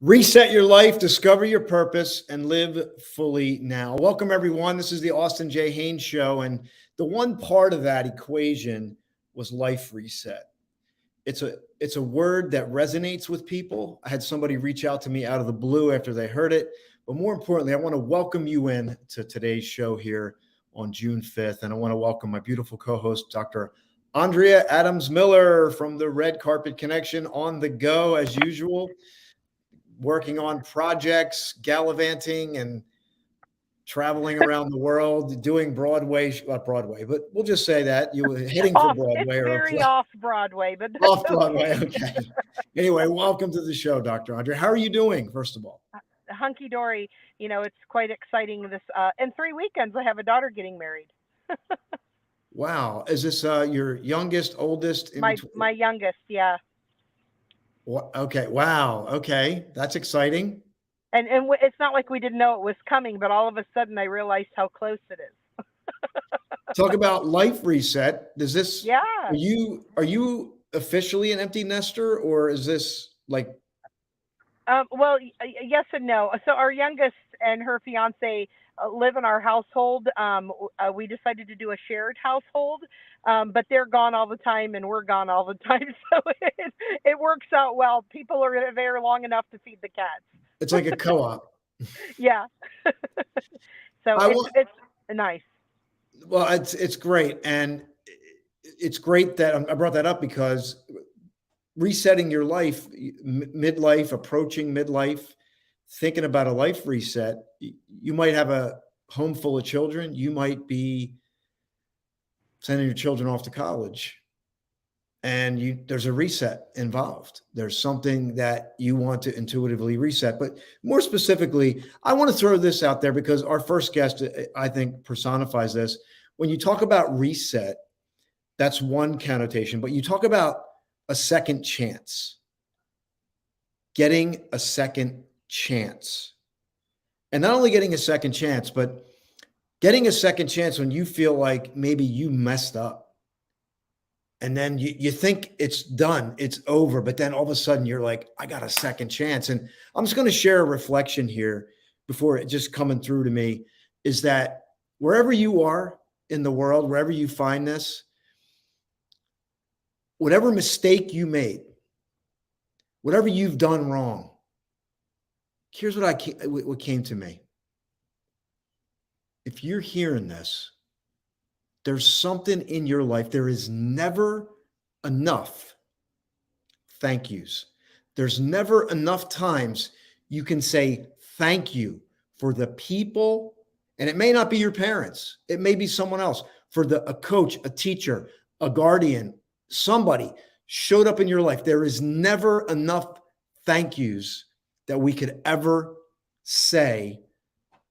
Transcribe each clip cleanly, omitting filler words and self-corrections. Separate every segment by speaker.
Speaker 1: Reset your life, discover your purpose, and live fully now. Welcome, everyone. This is the Austin J. Haines Show. And the one part of that equation was life reset. It's a word that resonates with people. I had somebody reach out to me out of the blue after they heard it. But more importantly, I want to welcome you in to today's show here on June 5th. And I want to welcome my beautiful co-host, Dr. Andrea Adams Miller from the Red Carpet Connection, on the go as usual, working on projects, gallivanting and traveling around the world, doing Broadway, not Broadway, but we'll just say that you were heading for
Speaker 2: Off, it's
Speaker 1: Broadway or
Speaker 2: very off Broadway, but that's
Speaker 1: off Broadway.
Speaker 2: okay.
Speaker 1: Okay. Anyway, welcome to the show, Dr. Andre. How are you doing, first of all?
Speaker 2: Hunky dory. It's quite exciting. This in 3 weekends, I have a daughter getting married.
Speaker 1: Wow. Is this your youngest, oldest, in between?
Speaker 2: My youngest, yeah.
Speaker 1: Okay. Wow. Okay. That's exciting.
Speaker 2: And it's not like we didn't know it was coming, but all of a sudden I realized how close it is.
Speaker 1: Talk about life reset. Does this,
Speaker 2: Yeah.
Speaker 1: are you officially an empty nester, or is this like,
Speaker 2: Well, yes and no. So our youngest and her fiance live in our household. We decided to do a shared household, but they're gone all the time and we're gone all the time. So it works out well. People are there long enough to feed the cats.
Speaker 1: it's like a co-op?
Speaker 2: Yeah. So
Speaker 1: I
Speaker 2: it's nice.
Speaker 1: Well, it's great, and it's great that I brought that up because resetting your life, midlife, approaching midlife, thinking about a life reset. You might have a home full of children. You might be sending your children off to college, and there's a reset involved. There's something that you want to intuitively reset. But more specifically, I want to throw this out there because our first guest, I think, personifies this. When you talk about reset, that's one connotation, but you talk about a second chance, getting a second chance. And not only getting a second chance, but getting a second chance when you feel like maybe you messed up. And then you think it's done, it's over, but then all of a sudden you're like, I got a second chance. And I'm just going to share a reflection here before it just coming through to me, is that wherever you are in the world, wherever you find this, whatever mistake you made, whatever you've done wrong, here's what came to me. If you're hearing this, there's something in your life. There is never enough thank yous. There's never enough times you can say thank you for the people, and it may not be your parents. It may be someone else, for a coach, a teacher, a guardian, somebody showed up in your life. There is never enough thank yous that we could ever say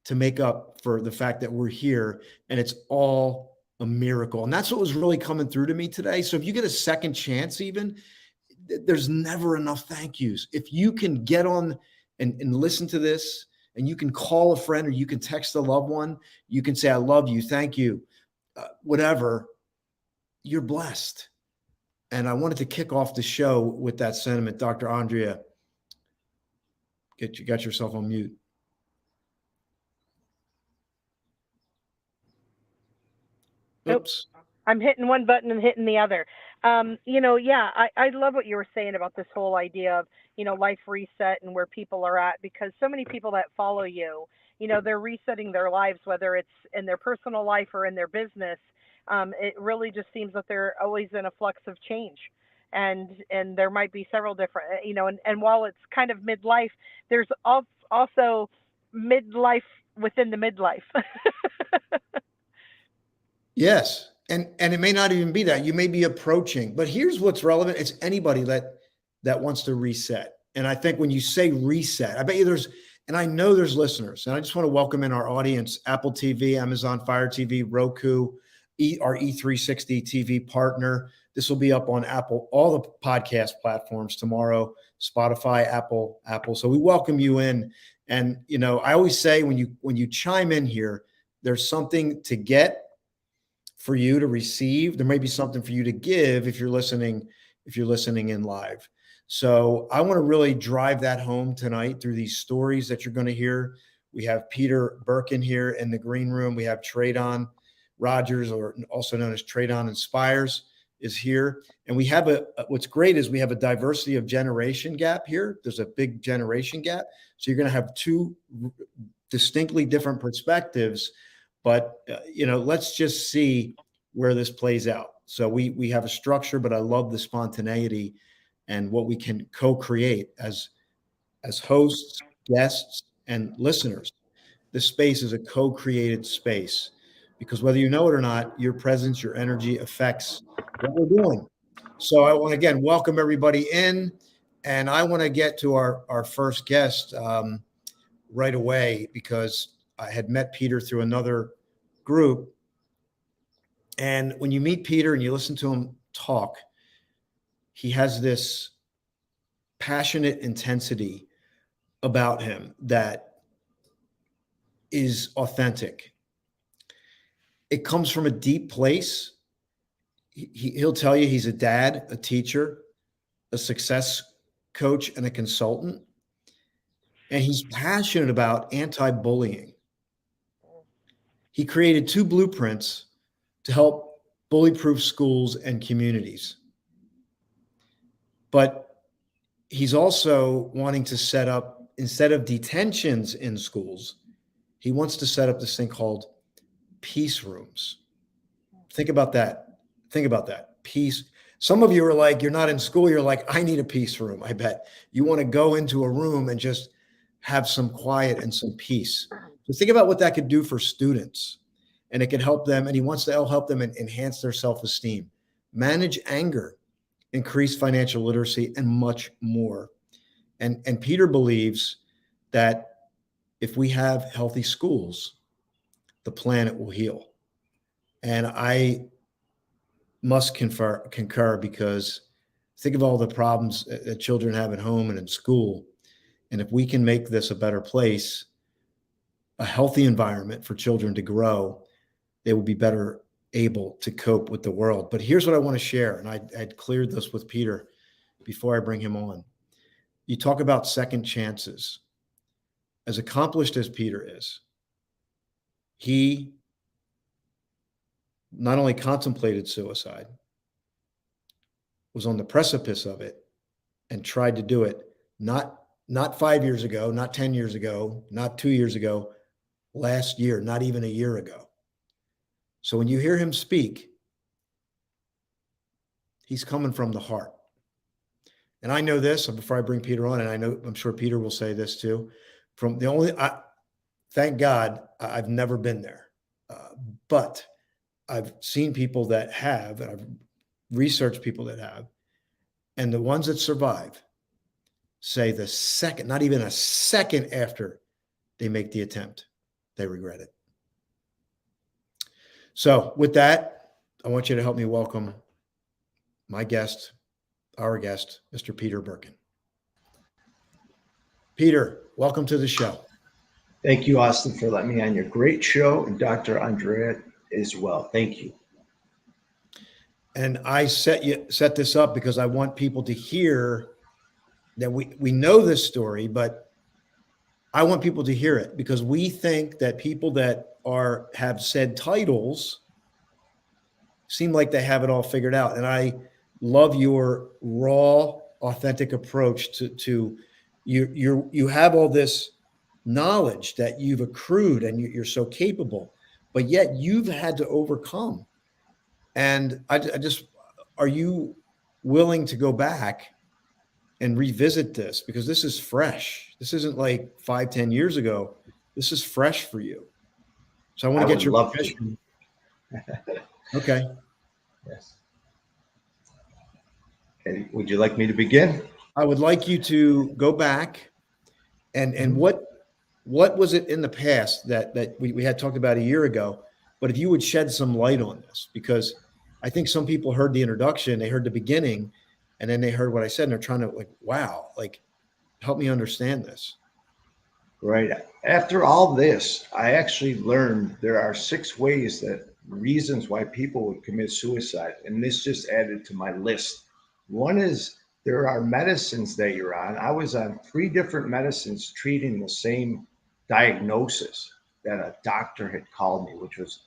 Speaker 1: to make up for the fact that we're here, and it's all a miracle. And that's what was really coming through to me today. So if you get a second chance, even, there's never enough thank yous. If you can get on and listen to this, and you can call a friend or you can text a loved one, you can say, I love you, thank you, whatever, you're blessed. And I wanted to kick off the show with that sentiment. Dr. Andrea, got yourself on mute. Oops.
Speaker 2: I'm hitting one button and hitting the other. Yeah, I love what you were saying about this whole idea of, life reset and where people are at, because so many people that follow you, they're resetting their lives, whether it's in their personal life or in their business. It really just seems that they're always in a flux of change. And there might be several different, and while it's kind of midlife, there's also midlife within the midlife.
Speaker 1: Yes. And it may not even be that. You may be approaching, but here's what's relevant. It's anybody that wants to reset. And I think when you say reset, I bet you and I know there's listeners, and I just want to welcome in our audience: Apple TV, Amazon Fire TV, Roku, our E360 TV partner. This will be up on Apple, all the podcast platforms tomorrow, Spotify, Apple. So we welcome you in. And, I always say when you chime in here, there's something to get for you to receive. There may be something for you to give if you're listening in live. So I want to really drive that home tonight through these stories that you're going to hear. We have Peter Burkin here in the green room. We have Tradon Rogers, or also known as Tradon Inspires, is here. And we have what's great is we have a diversity of generation gap here. There's a big generation gap. So you're going to have two distinctly different perspectives, but let's just see where this plays out. So we have a structure, but I love the spontaneity and what we can co-create as hosts, guests, and listeners. This space is a co-created space because whether you know it or not, your presence, your energy affects what we're doing. So I want to again welcome everybody in, and I want to get to our first guest right away because I had met Peter through another group. And when you meet Peter and you listen to him talk, he has this passionate intensity about him that is authentic. It comes from a deep place. He'll tell you he's a dad, a teacher, a success coach, and a consultant. And he's passionate about anti-bullying. He created 2 blueprints to help bully-proof schools and communities. But he's also wanting to set up, instead of detentions in schools, he wants to set up this thing called peace rooms. Think about that. Think about that. Peace. Some of you are like, you're not in school. You're like, I need a peace room. I bet you want to go into a room and just have some quiet and some peace. So think about what that could do for students, and it can help them. And he wants to help them enhance their self-esteem, manage anger, increase financial literacy, and much more. And Peter believes that if we have healthy schools, the planet will heal. And I must concur because think of all the problems that children have at home and in school. And if we can make this a better place, a healthy environment for children to grow, they will be better able to cope with the world. But here's what I want to share. And I'd cleared this with Peter before I bring him on. You talk about second chances. As accomplished as Peter is, he not only contemplated suicide, was on the precipice of it, and tried to do it not 5 years ago, not 10 years ago, not 2 years ago, last year, not even a year ago. So when you hear him speak, he's coming from the heart. And I know this before I bring Peter on, and I'm sure Peter will say this too. Thank God I've never been there, but I've seen people that have, and I've researched people that have, and the ones that survive say the second, not even a second after they make the attempt, they regret it. So with that, I want you to help me welcome my guest, our guest, Mr. Peter Burkin. Peter, welcome to the show.
Speaker 3: Thank you, Austin, for letting me on your great show, and Dr. Andrea as well. Thank you.
Speaker 1: And I set this up because I want people to hear that we know this story, but I want people to hear it because we think that people that have said titles seem like they have it all figured out. And I love your raw, authentic approach to you have all this knowledge that you've accrued and you're so capable, but yet you've had to overcome. And I just, are you willing to go back and revisit this? Because this is fresh. This isn't like 5-10 years ago. This is fresh for you. So I want to get your permission. Okay.
Speaker 3: Yes. Okay. Would you like me to begin?
Speaker 1: I would like you to go back and what was it in the past that we had talked about a year ago, but if you would shed some light on this, because I think some people heard the introduction, they heard the beginning, and then they heard what I said, and they're trying to wow, help me understand this.
Speaker 3: Right. After all this, I actually learned there are 6 reasons why people would commit suicide. And this just added to my list. One is there are medicines that you're on. I was on 3 different medicines treating the same diagnosis that a doctor had called me, which was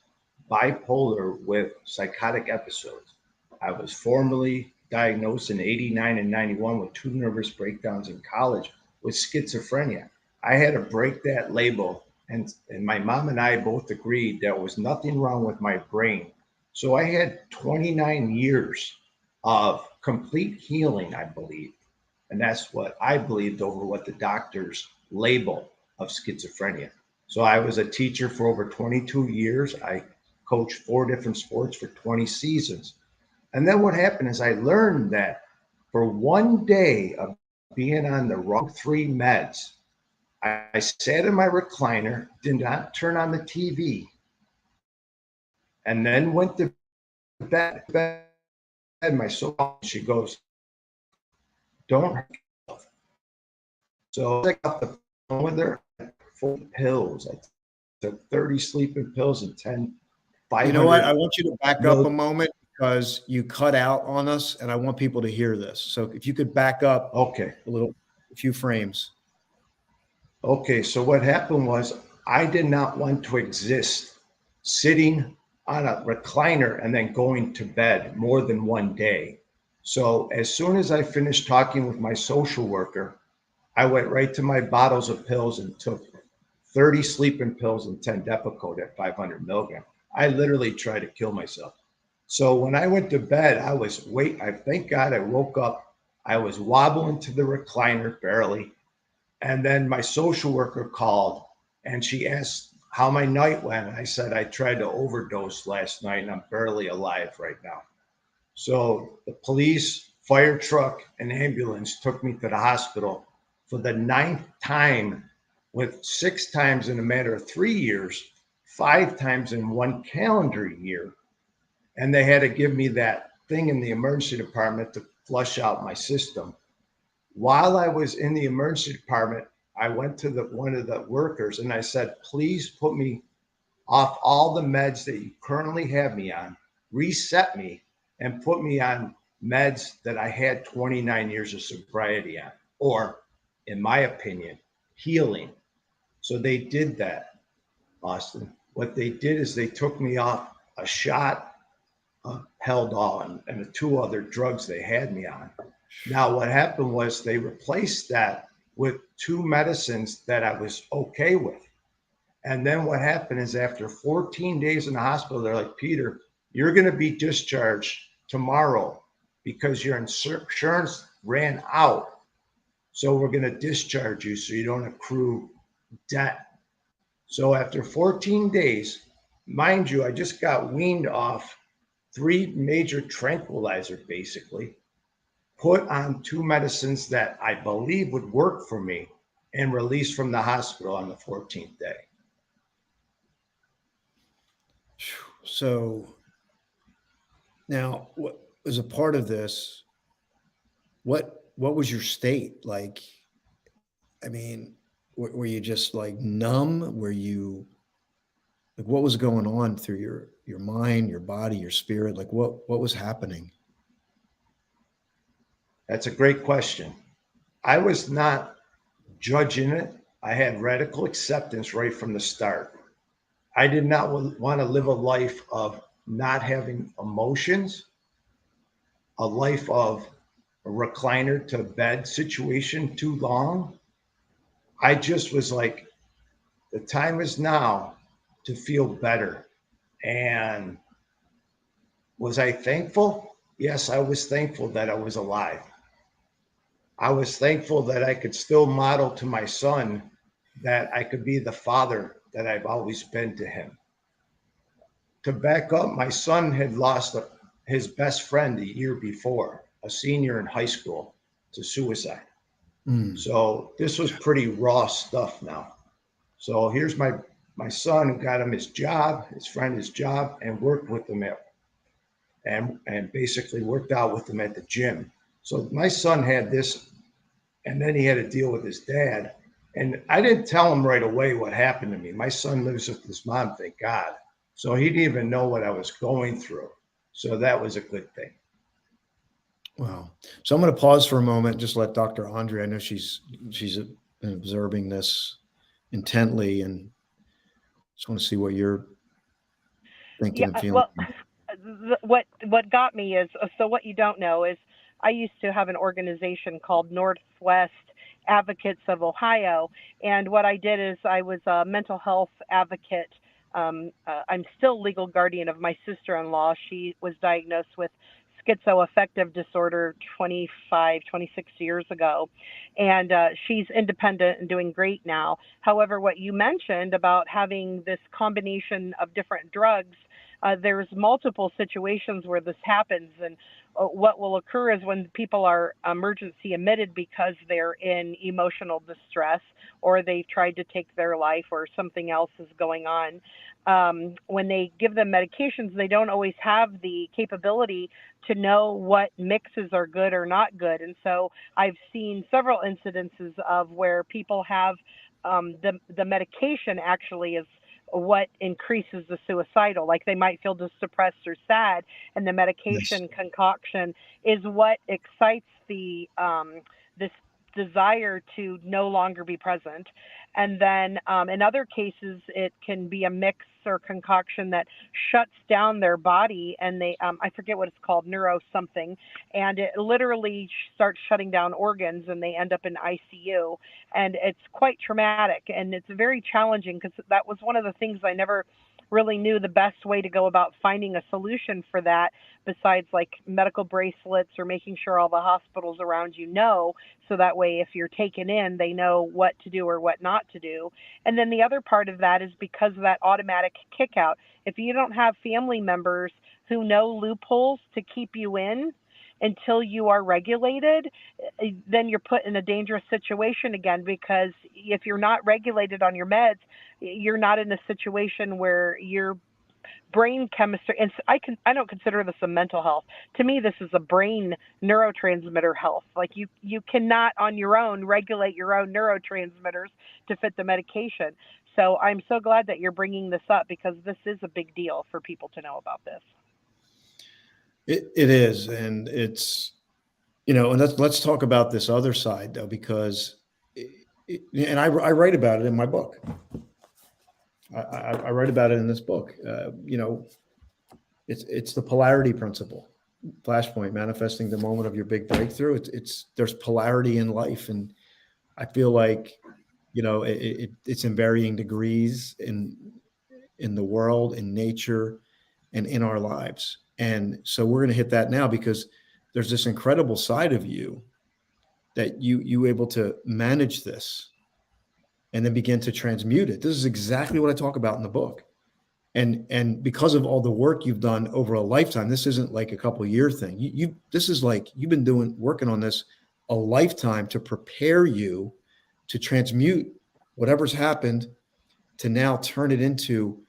Speaker 3: bipolar with psychotic episodes. I was formally diagnosed in 89 and 91 with 2 nervous breakdowns in college with schizophrenia. I had to break that label, and my mom and I both agreed there was nothing wrong with my brain. So I had 29 years of complete healing, I believe. And that's what I believed over what the doctors label of schizophrenia. So I was a teacher for over 22 years. I coached 4 different sports for 20 seasons. And then what happened is I learned that for one day of being on the wrong 3 meds, I sat in my recliner, did not turn on the TV, and then went to bed. My soul, she goes, don't. So I got the phone with her, 4 pills. I took 30 sleeping pills and 10,
Speaker 1: You know what? I
Speaker 3: 500
Speaker 1: want you to back up a moment because you cut out on us, and I want people to hear this. So if you could back up
Speaker 3: Okay.
Speaker 1: a few frames.
Speaker 3: Okay. So what happened was I did not want to exist sitting on a recliner and then going to bed more than one day. So as soon as I finished talking with my social worker, I went right to my bottles of pills and took 30 sleeping pills and 10 Depakote at 500 milligrams. I literally tried to kill myself. So when I went to bed, I thank God I woke up. I was wobbling to the recliner barely. And then my social worker called and she asked how my night went. I said, I tried to overdose last night and I'm barely alive right now. So the police, fire truck, and ambulance took me to the hospital for the 9th time, with 6 times in a matter of 3 years, 5 times in 1 calendar year. And they had to give me that thing in the emergency department to flush out my system. While I was in the emergency department, I went to one of the workers and I said, please put me off all the meds that you currently have me on, reset me, and put me on meds that I had 29 years of sobriety on, or in my opinion, healing. So they did that, Austin. What they did is they took me off a shot of Haldol and the 2 other drugs they had me on. Now, what happened was they replaced that with 2 medicines that I was okay with. And then what happened is after 14 days in the hospital, they're like, Peter, you're going to be discharged tomorrow because your insurance ran out. So we're going to discharge you so you don't accrue debt. So after 14 days, mind you, I just got weaned off 3 major tranquilizer, basically, put on 2 medicines that I believe would work for me, and released from the hospital on the 14th day.
Speaker 1: So now, what as a part of this, what was your state like? I mean, were you just like numb? Were you like what was going on through your mind, your body, your spirit? Like what was happening?
Speaker 3: That's a great question. I was not judging it. I had radical acceptance right from the start. I did not want to live a life of not having emotions, a life of a recliner to bed situation too long. I just was like, the time is now to feel better. And was I thankful? Yes, I was thankful that I was alive. I was thankful that I could still model to my son that I could be the father that I've always been to him. To back up, my son had lost his best friend a year before, a senior in high school, to suicide. So this was pretty raw stuff now. So here's my son who got him his job, his friend his job, and worked with him and basically worked out with him at the gym. So my son had this, and then he had to deal with his dad. And I didn't tell him right away what happened to me. My son lives with his mom, thank God. So he didn't even know what I was going through. So that was a good thing.
Speaker 1: Wow. So I'm going to pause for a moment, just let Dr. Andre, I know she's observing this intently, and just want to see what you're thinking
Speaker 2: Yeah,
Speaker 1: and feeling.
Speaker 2: well, what got me is, so what you don't know is I used to have an organization called Northwest Advocates of Ohio, and what I did is I was a mental health advocate. I'm still legal guardian of my sister-in-law. She was diagnosed with schizoaffective disorder 25, 26 years ago, and she's independent and doing great now. However, what you mentioned about having this combination of different drugs, there's multiple situations where this happens, and what will occur is when people are emergency admitted because they're in emotional distress or they've tried to take their life or something else is going on. When they give them medications, they don't always have the capability to know what mixes are good or not good. And so I've seen several incidences of where people have the medication actually is what increases the suicidal. Like they might feel just depressed or sad, and the
Speaker 1: Yes.
Speaker 2: medication concoction is what excites the this desire to no longer be present. And then in other cases, it can be a mix or concoction that shuts down their body, and they I forget what it's called, neuro something, and it literally starts shutting down organs, and they end up in ICU, and it's quite traumatic, and it's very challenging because that was one of the things I never really knew the best way to go about finding a solution for that, besides like medical bracelets or making sure all the hospitals around you know, so that way if you're taken in they know what to do or what not to do. And then the other part of that is because of that automatic kick out. If you don't have family members who know loopholes to keep you in until you are regulated, then you're put in a dangerous situation again, because if you're not regulated on your meds, you're not in a situation where your brain chemistry, and I don't consider this a mental health. To me, this is a brain neurotransmitter health. Like you cannot on your own regulate your own neurotransmitters to fit the medication. So I'm so glad that you're bringing this up, because this is a big deal for people to know about this.
Speaker 1: It is, and it's, and let's talk about this other side though, because, and I write about it in my book. I write about it in this book. It's the polarity principle, flashpoint, manifesting the moment of your big breakthrough. There's polarity in life, and I feel like, it's in varying degrees in the world, in nature, and in our lives. And so we're going to hit that now, because there's this incredible side of you that you able to manage this and then begin to transmute it. This is exactly what I talk about in the book. And because of all the work you've done over a lifetime, this isn't like a couple year thing. This is like you've been working on this a lifetime to prepare you to transmute whatever's happened, to now turn it into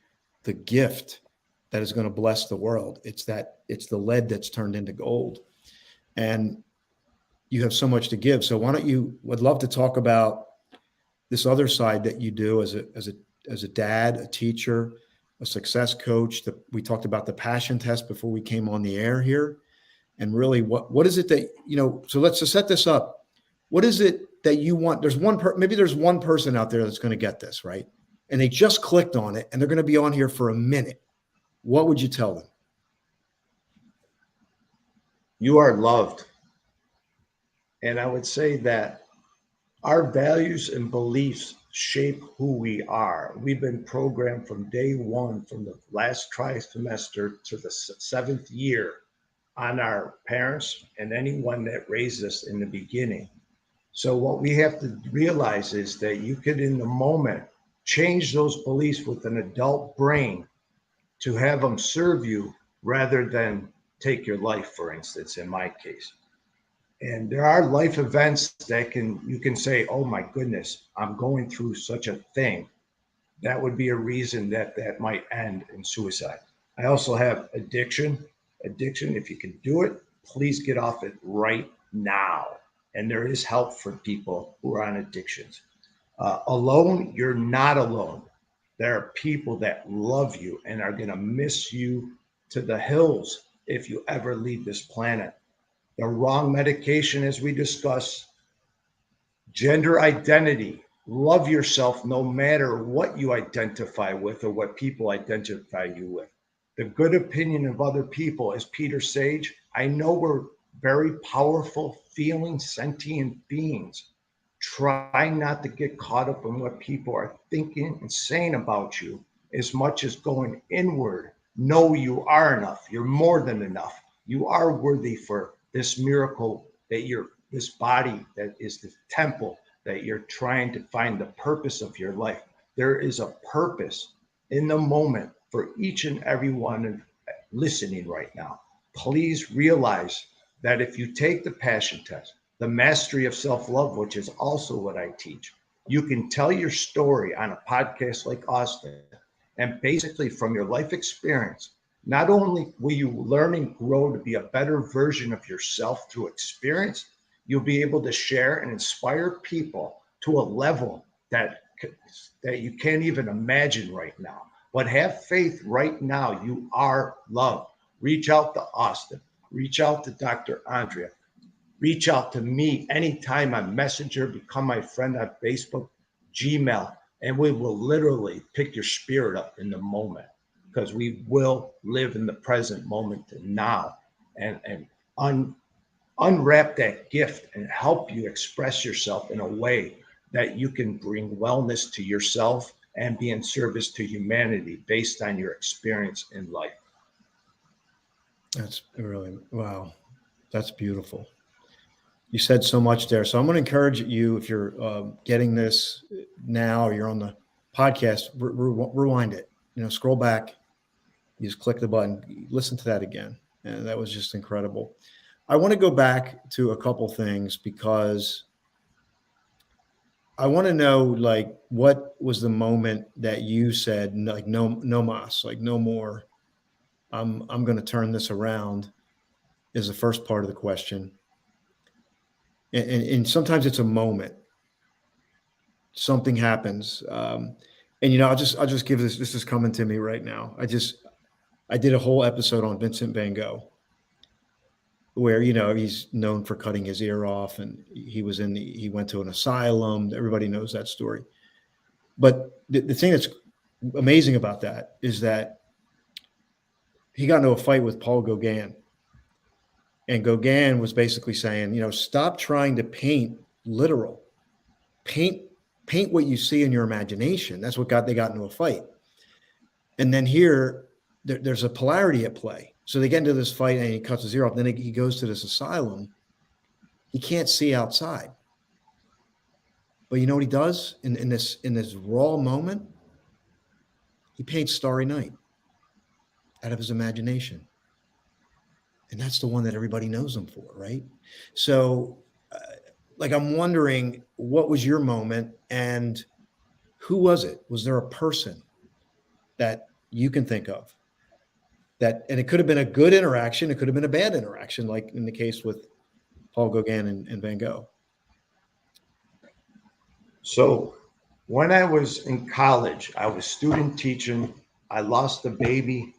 Speaker 1: the gift that is going to bless the world. It's the lead that's turned into gold. And you have so much to give. So why don't you, would love to talk about this other side that you do as a dad, a teacher, a success coach. We talked about the passion test before we came on the air here. And really, what is it that, so let's just set this up. What is it that you want? Maybe there's one person out there that's going to get this, right? And they just clicked on it and they're going to be on here for a minute. What would you tell them?
Speaker 3: You are loved. And I would say that our values and beliefs shape who we are. We've been programmed from day one, from the last trimester to the seventh year, on our parents and anyone that raised us in the beginning. So what we have to realize is that you could, in the moment, change those beliefs with an adult brain to have them serve you rather than take your life, for instance, in my case. And there are life events that you can say, oh my goodness, I'm going through such a thing. That would be a reason that might end in suicide. I also have addiction. Addiction, if you can do it, please get off it right now. And there is help for people who are on addictions. Alone, you're not alone. There are people that love you and are going to miss you to the hills if you ever leave this planet. the wrong medication, as we discussed, gender identity. Love yourself no matter what you identify with or what people identify you with. The good opinion of other people, as Peter Sage, I know we're very powerful, feeling, sentient beings. Try not to get caught up in what people are thinking and saying about you as much as going inward. Know you are enough. You're more than enough. You are worthy for this miracle that you're, this body that is the temple that you're trying to find the purpose of your life. There is a purpose in the moment for each and every one listening right now. Please realize that if you take the passion test, the mastery of self-love, which is also what I teach, you can tell your story on a podcast like Austin. And basically from your life experience, not only will you learn and grow to be a better version of yourself through experience, you'll be able to share and inspire people to a level that you can't even imagine right now. But have faith right now. You are loved. Reach out to Austin. Reach out to Dr. Andrea. Reach out to me anytime on Messenger. Become my friend on Facebook, Gmail, and we will literally pick your spirit up in the moment, because we will live in the present moment and now, and unwrap that gift and help you express yourself in a way that you can bring wellness to yourself and be in service to humanity based on your experience in life.
Speaker 1: That's really, wow. That's beautiful. You said so much there. So I'm going to encourage you, if you're getting this now or you're on the podcast, rewind it, scroll back, you just click the button, listen to that again. And that was just incredible. I want to go back to a couple things because I want to know, like, what was the moment that you said, like, no mas, like, no more. I'm going to turn this around, is the first part of the question. And sometimes it's a moment. Something happens. And, I'll just give this is coming to me right now. I did a whole episode on Vincent van Gogh, where, he's known for cutting his ear off, and he went to an asylum. Everybody knows that story. But the thing that's amazing about that is that he got into a fight with Paul Gauguin. And Gauguin was basically saying, stop trying to paint literal. Paint what you see in your imagination. That's what they got into a fight. And then here, there's a polarity at play. So they get into this fight and he cuts his ear off. Then he goes to this asylum. He can't see outside. But you know what he does in this raw moment? He paints Starry Night out of his imagination. And that's the one that everybody knows him for, right? So, I'm wondering, what was your moment and who was it? Was there a person that you can think of and it could have been a good interaction, it could have been a bad interaction, like in the case with Paul Gauguin and Van Gogh?
Speaker 3: So when I was in college, I was student teaching. I lost a baby,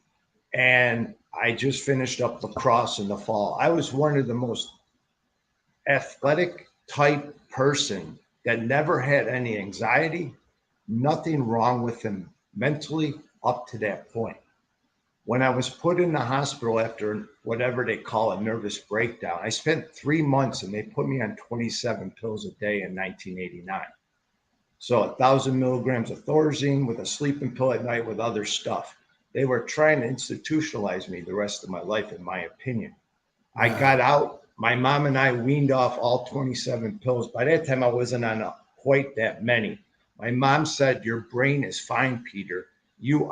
Speaker 3: and I just finished up lacrosse in the fall. I was one of the most athletic type person that never had any anxiety, nothing wrong with him mentally up to that point. When I was put in the hospital after whatever they call a nervous breakdown, I spent 3 months and they put me on 27 pills a day in 1989. So 1,000 milligrams of Thorazine with a sleeping pill at night with other stuff. They were trying to institutionalize me the rest of my life, in my opinion. Wow. I got out. My mom and I weaned off all 27 pills. By that time, I wasn't on quite that many. My mom said, your brain is fine, Peter. You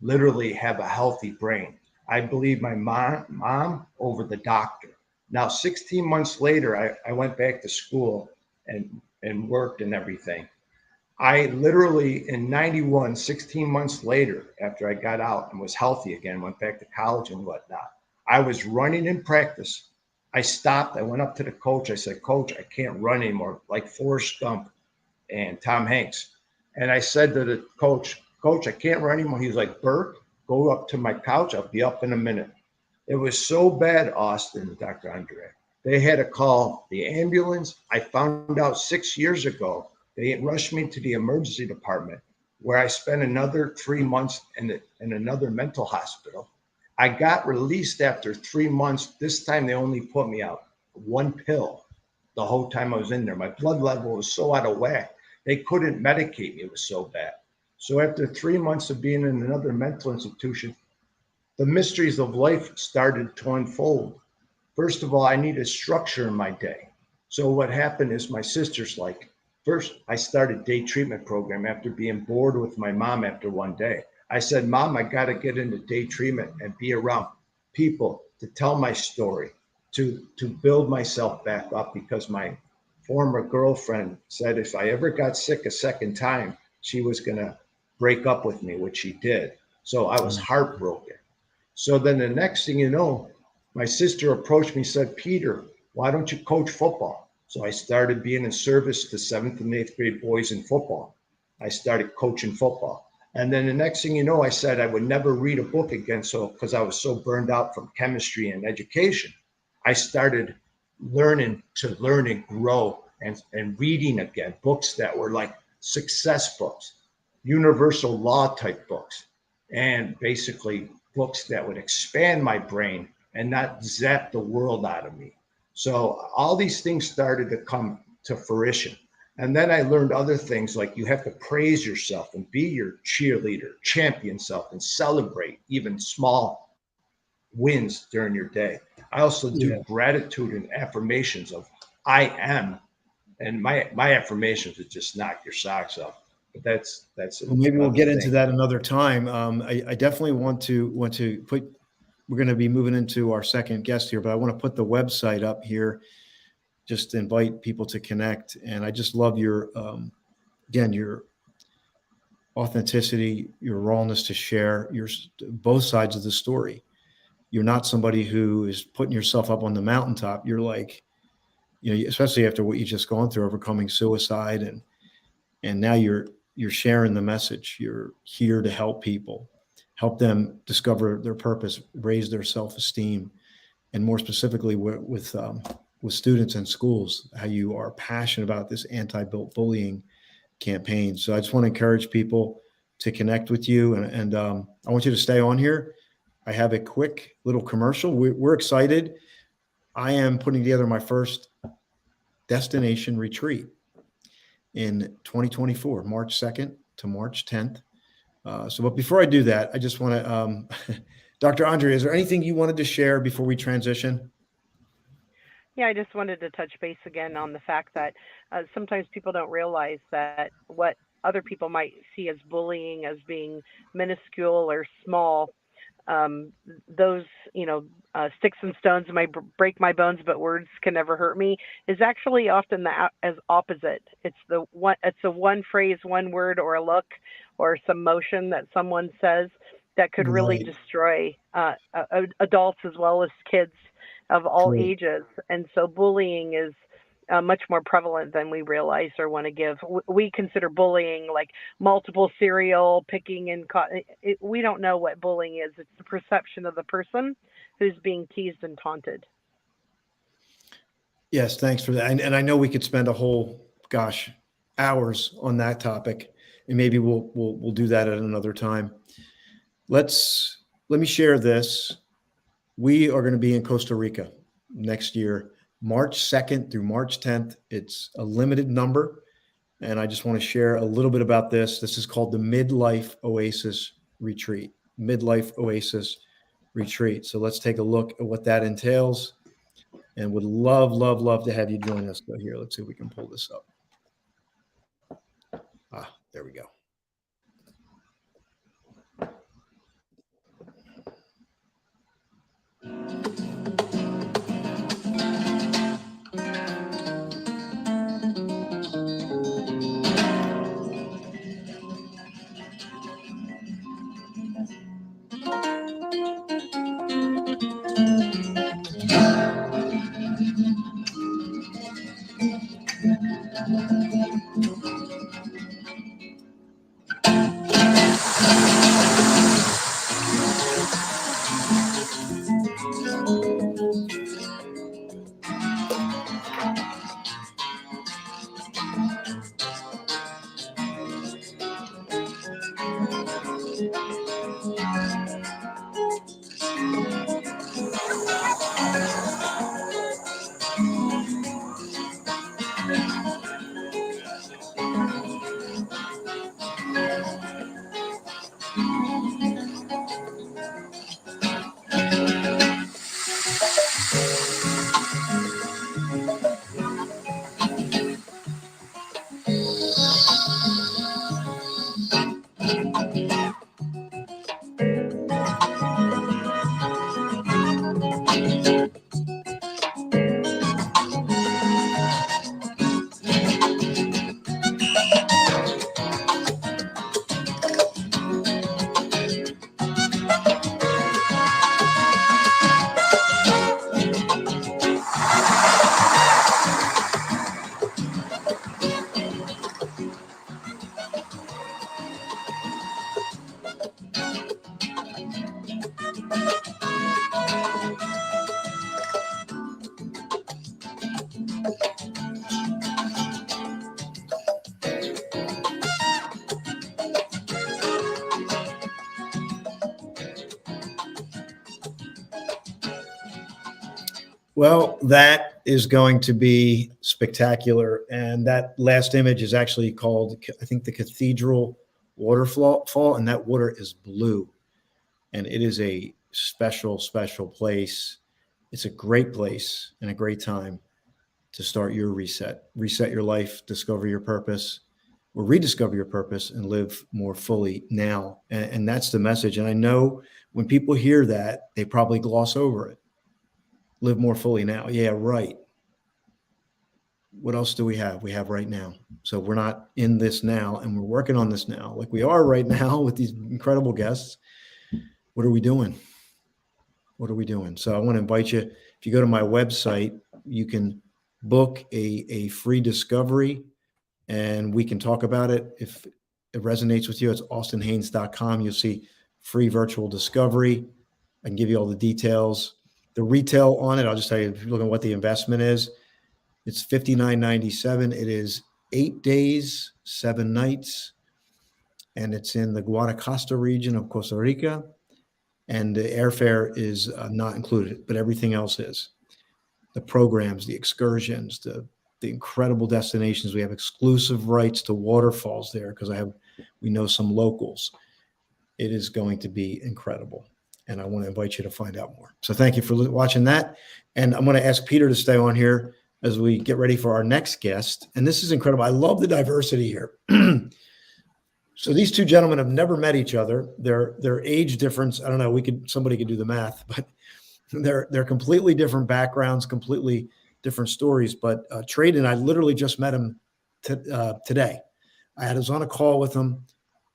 Speaker 3: literally have a healthy brain. I believe my mom over the doctor. Now, 16 months later, I went back to school and worked and everything. I literally, in 91, 16 months later, after I got out and was healthy again, went back to college and whatnot, I was running in practice. I stopped. I went up to the coach. I said, Coach, I can't run anymore, like Forrest Gump and Tom Hanks. And I said to the coach, I can't run anymore. He was like, Burk, go up to my couch. I'll be up in a minute. It was so bad, Austin, Dr. Andre, They had to call the ambulance. I found out 6 years ago, they rushed me to the emergency department where I spent another 3 months in another mental hospital. I got released after 3 months. This time they only put me out one pill the whole time I was in there. My blood level was so out of whack. They couldn't medicate me. It was so bad. So after 3 months of being in another mental institution, the mysteries of life started to unfold. First of all, I needed structure in my day. So what happened is my sister's like, first I started day treatment program after being bored with my mom after one day. I said, Mom, I got to get into day treatment and be around people to tell my story, to build myself back up, because my former girlfriend said if I ever got sick a second time, she was going to break up with me, which she did. So I was heartbroken. So then the next thing you know, my sister approached me and said, Peter, why don't you coach football? So I started being in service to 7th and 8th grade boys in football. I started coaching football. And then the next thing you know, I said I would never read a book again. So because I was so burned out from chemistry and education, I started learning to learn and grow and reading again, books that were like success books, universal law type books, and basically books that would expand my brain and not zap the world out of me. So all these things started to come to fruition. And then I learned other things like you have to praise yourself and be your cheerleader, champion self, and celebrate even small wins during your day. I also do gratitude and affirmations of I am, and my affirmations would just knock your socks off. But that's
Speaker 1: Well, maybe we'll get into
Speaker 3: thing.
Speaker 1: that another time. I definitely want to put. We're going to be moving into our second guest here, but I want to put the website up here, just to invite people to connect. And I just love your, again, your authenticity, your rawness to share your both sides of the story. You're not somebody who is putting yourself up on the mountaintop. You're like, especially after what you just gone through, overcoming suicide, and now you're sharing the message. You're here to help people, help them discover their purpose, raise their self-esteem, and more specifically with students and schools, how you are passionate about this anti-bullying campaign. So I just want to encourage people to connect with you, and I want you to stay on here. I have a quick little commercial. We're excited. I am putting together my first destination retreat in 2024, March 2nd to March 10th. But before I do that, I just want to, Dr. Andre, is there anything you wanted to share before we transition?
Speaker 2: Yeah, I just wanted to touch base again on the fact that sometimes people don't realize that what other people might see as bullying as being minuscule or small, those, sticks and stones might break my bones, but words can never hurt me, is actually often as opposite. It's a one phrase, one word, or a look, or some motion that someone says that could really destroy adults as well as kids of all ages. And so bullying is much more prevalent than we realize or want to give. We consider bullying like multiple cereal picking, and we don't know what bullying is. It's the perception of the person who's being teased and taunted.
Speaker 1: Yes, thanks for that. And I know we could spend a whole, hours on that topic, and maybe we'll do that at another time. Let me share this. We are going to be in Costa Rica next year, March 2nd through March 10th. It's a limited number, and I just want to share a little bit about this. This is called the Midlife Oasis Retreat. Midlife Oasis Retreat. So let's take a look at what that entails, and would love, love, love to have you join us. So here, let's see if we can pull this up. There we go. Well, that is going to be spectacular. And that last image is actually called, I think, the Cathedral Waterfall, and that water is blue. And it is a special, special place. It's a great place and a great time to start your reset your life, discover your purpose, or rediscover your purpose and live more fully now. And that's the message. And I know when people hear that, they probably gloss over it. Live more fully now. Yeah, right. What else do we have? We have right now. So we're not in this now, and we're working on this now, like we are right now with these incredible guests. What are we doing? What are we doing? So I want to invite you. If you go to my website, you can book a free discovery, and we can talk about it. If it resonates with you, it's austinhaines.com. You'll see free virtual discovery. I can give you all the details. The retail on it, I'll just tell you, if you're looking at what the investment is, it's $59.97. It is 8 days, 7 nights, and it's in the Guanacaste region of Costa Rica. And the airfare is not included, but everything else is. The programs, the excursions, the incredible destinations. We have exclusive rights to waterfalls there because we know some locals. It is going to be incredible. And I want to invite you to find out more. So thank you for watching that. And I'm going to ask Peter to stay on here as we get ready for our next guest. And this is incredible. I love the diversity here. So these two gentlemen have never met each other. Their age difference, I don't know, somebody could do the math, but they're completely different backgrounds, completely different stories. But Traden, I literally just met him today. I was on a call with him,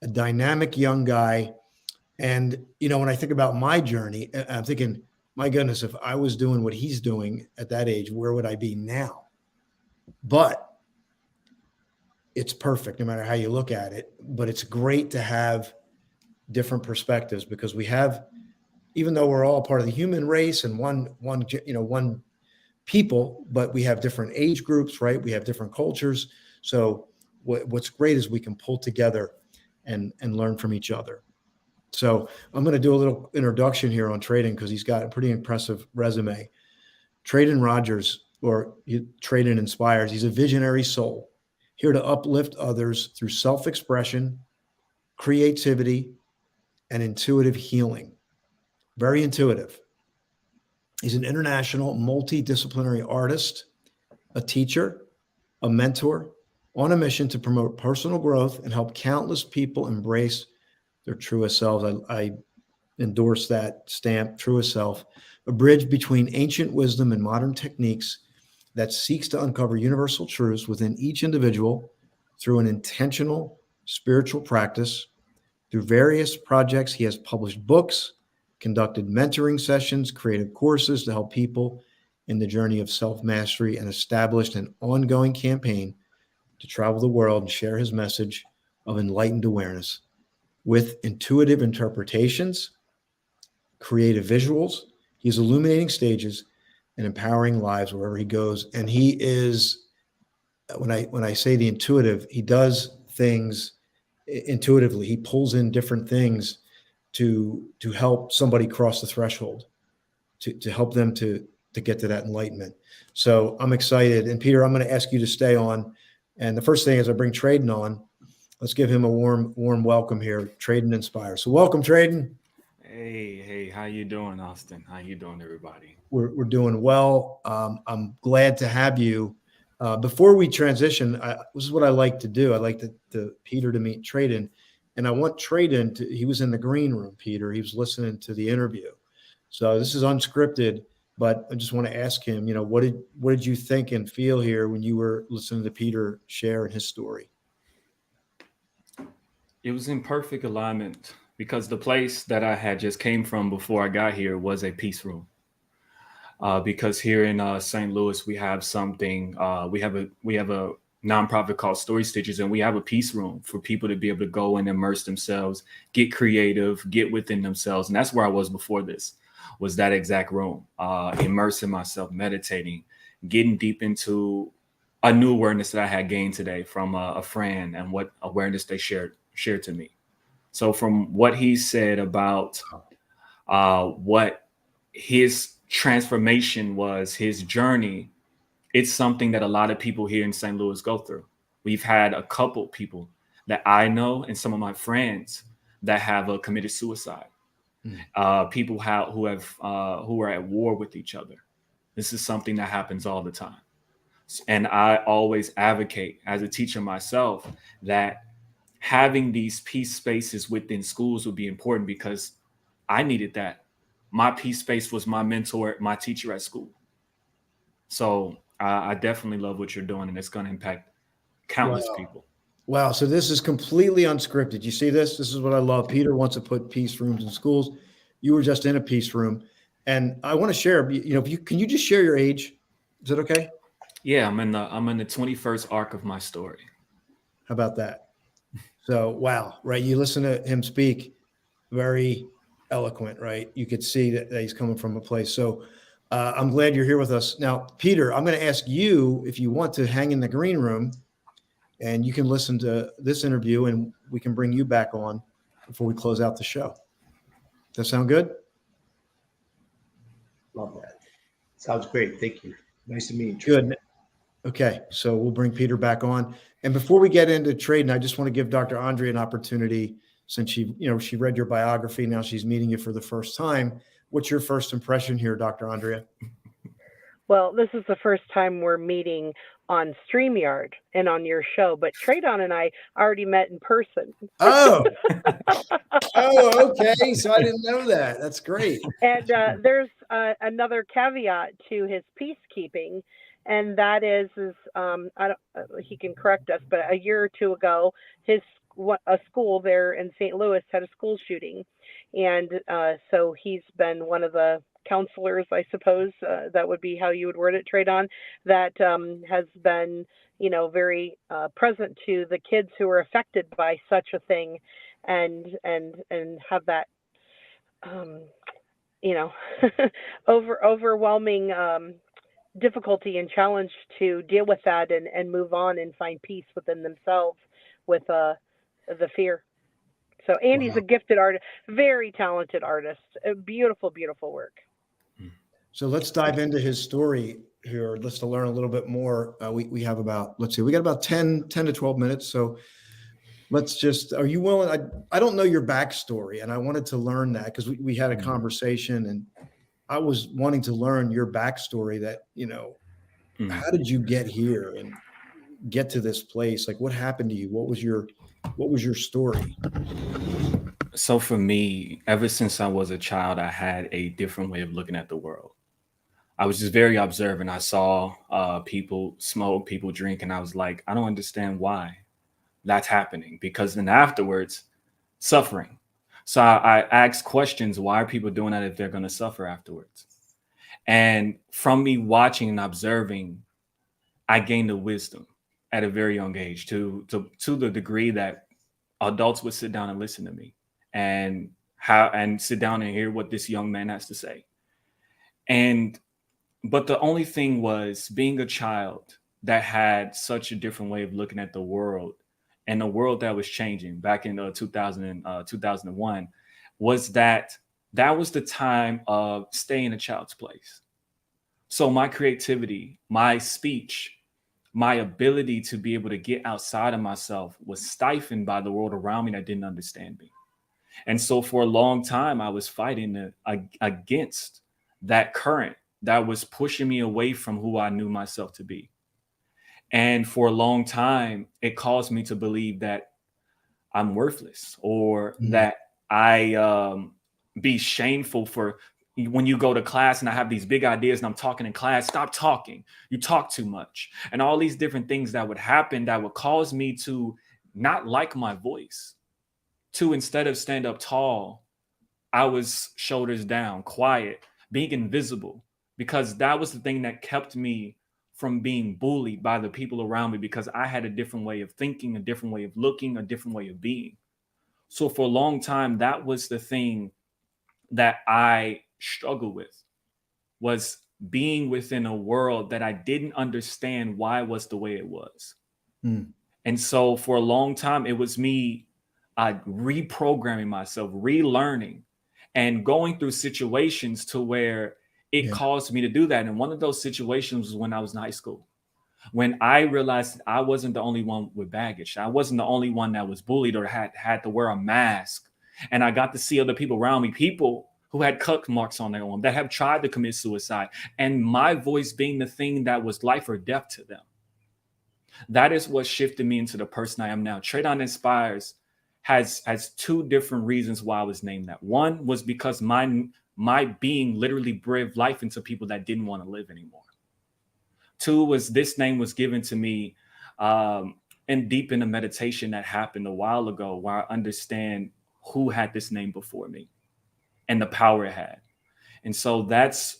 Speaker 1: a dynamic young guy. And, when I think about my journey, I'm thinking, my goodness, if I was doing what he's doing at that age, where would I be now? But it's perfect no matter how you look at it. But it's great to have different perspectives because we have, even though we're all part of the human race and one people, but we have different age groups, right? We have different cultures. So what's great is we can pull together and learn from each other. So I'm going to do a little introduction here on Traden because he's got a pretty impressive resume. Traden Rogers, or Traden Inspires, he's a visionary soul, here to uplift others through self-expression, creativity, and intuitive healing. Very intuitive. He's an international multidisciplinary artist, a teacher, a mentor, on a mission to promote personal growth and help countless people embrace their truest selves. I endorse that stamp, truest self, a bridge between ancient wisdom and modern techniques that seeks to uncover universal truths within each individual through an intentional spiritual practice. Through various projects, he has published books, conducted mentoring sessions, created courses to help people in the journey of self-mastery, and established an ongoing campaign to travel the world and share his message of enlightened awareness with intuitive interpretations, creative visuals. He's illuminating stages and empowering lives wherever he goes. And he is, when I say the intuitive, he does things intuitively. He pulls in different things to help somebody cross the threshold, to help them to get to that enlightenment. So I'm excited. And Peter, I'm going to ask you to stay on. And the first thing is I bring Traden on. Let's give him a warm welcome here. Traden Inspire. So welcome, Traden.
Speaker 4: Hey, how you doing, Austin? How you doing, everybody?
Speaker 1: We're doing well. I'm glad to have you. Before we transition, this is what I like to do. I like to Peter to meet Traden, and I want Traden to. He was in the green room, Peter. He was listening to the interview. So this is unscripted, but I just want to ask him. What did you think and feel here when you were listening to Peter share his story?
Speaker 4: It was in perfect alignment because the place that I had just came from before I got here was a peace room. Because here in St. Louis, we have something. We have a nonprofit called Story Stitches, and we have a peace room for people to be able to go and immerse themselves, get creative, get within themselves. And that's where I was before this, was that exact room, immersing myself, meditating, getting deep into a new awareness that I had gained today from a friend and what awareness they shared to me. So from what he said about what his transformation was, his journey, it's something that a lot of people here in St. Louis go through. We've had a couple people that I know and some of my friends that have committed suicide. People who are at war with each other. This is something that happens all the time. And I always advocate, as a teacher myself, that having these peace spaces within schools would be important, because I needed that. My peace space was my mentor, my teacher at school. So I definitely love what you're doing, and it's going to impact countless people.
Speaker 1: Wow. So this is completely unscripted. You see this? This is what I love. Peter wants to put peace rooms in schools. You were just in a peace room. And I want to share, can you just share your age? Is it okay?
Speaker 4: Yeah, I'm in the 21st arc of my story.
Speaker 1: How about that? So, wow, right? You listen to him speak, very eloquent, right? You could see that he's coming from a place. So I'm glad you're here with us. Now, Peter, I'm going to ask you if you want to hang in the green room, and you can listen to this interview, and we can bring you back on before we close out the show. Does that sound good?
Speaker 3: Love that. Sounds great. Thank you. Nice to meet you.
Speaker 1: Good. Okay, so we'll bring Peter back on. And before we get into trading, I just want to give Dr. Andrea an opportunity, since she read your biography. Now she's meeting you for the first time. What's your first impression here, Dr. Andrea?
Speaker 2: Well, this is the first time we're meeting on StreamYard and on your show, but Tradon and I already met in person.
Speaker 1: Oh, okay. So I didn't know that. That's great.
Speaker 2: And there's another caveat to his peacekeeping, and that is he can correct us, but a year or two ago, a school there in St. Louis had a school shooting, and so he's been one of the counselors, I suppose, that would be how you would word it, Tradon, that has been, very present to the kids who are affected by such a thing, and have that, overwhelming difficulty and challenge to deal with that and move on and find peace within themselves with the fear. So Andy's a gifted artist, very talented artist, a beautiful, beautiful work.
Speaker 1: So let's dive into his story here. Let's learn a little bit more. We have we got about 10 to 12 minutes. So are you willing? I don't know your backstory, and I wanted to learn that, because we had a conversation, and I was wanting to learn your backstory, that, how did you get here and get to this place? Like, what happened to you? What was your story?
Speaker 4: So for me, ever since I was a child, I had a different way of looking at the world. I was just very observant. I saw people smoke, people drink, and I was like, I don't understand why that's happening, because then afterwards, suffering. So I asked questions. Why are people doing that if they're going to suffer afterwards? And from me watching and observing, I gained the wisdom at a very young age, to the degree that adults would sit down and listen to me, and sit down and hear what this young man has to say. But the only thing was, being a child that had such a different way of looking at the world, and the world that was changing back in 2001, was that was the time of stay in a child's place. So my creativity, my speech, my ability to be able to get outside of myself was stifled by the world around me that didn't understand me. And so for a long time, I was fighting against that current that was pushing me away from who I knew myself to be. And for a long time, it caused me to believe that I'm worthless, or that I be shameful for when you go to class and I have these big ideas and I'm talking in class, stop talking, you talk too much, and all these different things that would happen that would cause me to not like my voice, to, instead of stand up tall, I was shoulders down, quiet, being invisible, because that was the thing that kept me from being bullied by the people around me, because I had a different way of thinking, a different way of looking, a different way of being. So for a long time, that was the thing that I struggled with, was being within a world that I didn't understand why it was the way it was. And so for a long time, it was me reprogramming myself, relearning, and going through situations to where it caused me to do that. And one of those situations was when I was in high school, when I realized I wasn't the only one with baggage. I wasn't the only one that was bullied or had to wear a mask. And I got to see other people around me, people who had cut marks on their arm, that have tried to commit suicide, and my voice being the thing that was life or death to them. That is what shifted me into the person I am now. Trade On Inspires has two different reasons why I was named that. One was because my being literally breathed life into people that didn't want to live anymore. Two was this name was given to me and deep in the meditation that happened a while ago, where I understand who had this name before me and the power it had. And so that's,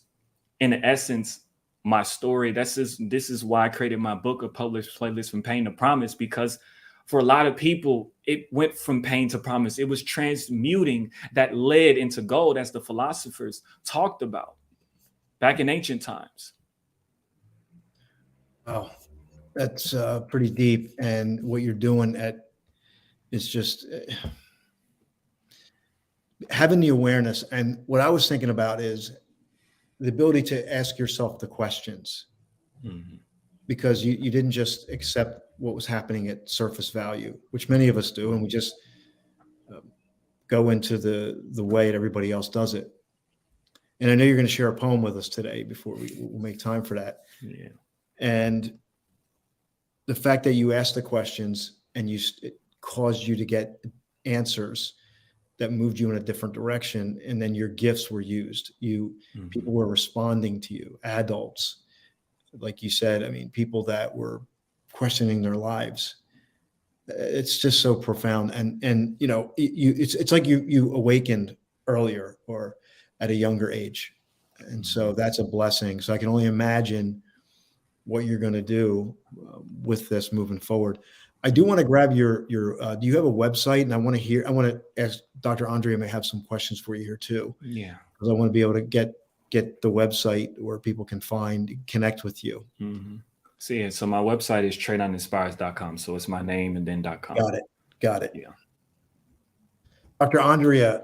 Speaker 4: in essence, my story. This is why I created my book, A Published Playlist from Pain to Promise, because for a lot of people, it went from pain to promise. It was transmuting that led into gold, as the philosophers talked about back in ancient times.
Speaker 1: Oh, that's pretty deep. And what you're doing is just having the awareness. And what I was thinking about is the ability to ask yourself the questions, because you didn't just accept what was happening at surface value, which many of us do, and we just go into the way that everybody else does it. And I know you're going to share a poem with us today before we'll make time for that.
Speaker 4: Yeah.
Speaker 1: And the fact that you asked the questions and it caused you to get answers that moved you in a different direction, and then your gifts were used. People were responding to you, adults, like you said. I mean, people that were questioning their lives. It's just so profound, and you know, it's like you awakened earlier or at a younger age, and so that's a blessing. So I can only imagine what you're going to do with this moving forward. I do want to grab your do you have a website? And I want to ask Dr. Andrea may have some questions for you here too.
Speaker 4: Yeah.
Speaker 1: Because I want to be able to get the website where people can connect with you.
Speaker 4: So my website is tradeoninspires.com. So it's my name and then .com.
Speaker 1: Got it.
Speaker 4: Yeah.
Speaker 1: Dr. Andrea.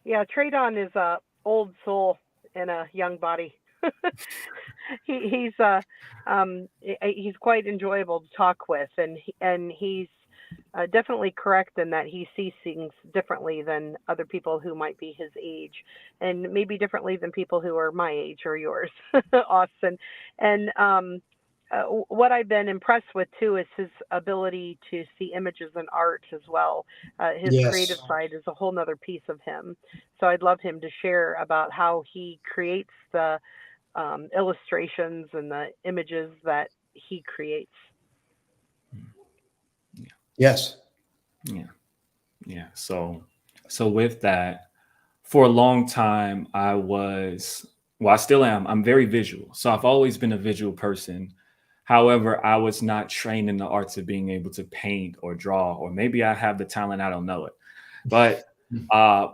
Speaker 2: Yeah, Trade On is a old soul in a young body. He's quite enjoyable to talk with, and he's definitely correct in that he sees things differently than other people who might be his age, and maybe differently than people who are my age or yours, Austin. And what I've been impressed with too is his ability to see images in art as well. His creative side is a whole nother piece of him. So I'd love him to share about how he creates the illustrations and the images that he creates.
Speaker 1: Yes.
Speaker 4: Yeah. So with that, for a long time, I still am. I'm very visual. So I've always been a visual person. However, I was not trained in the arts of being able to paint or draw, or maybe I have the talent, I don't know it. But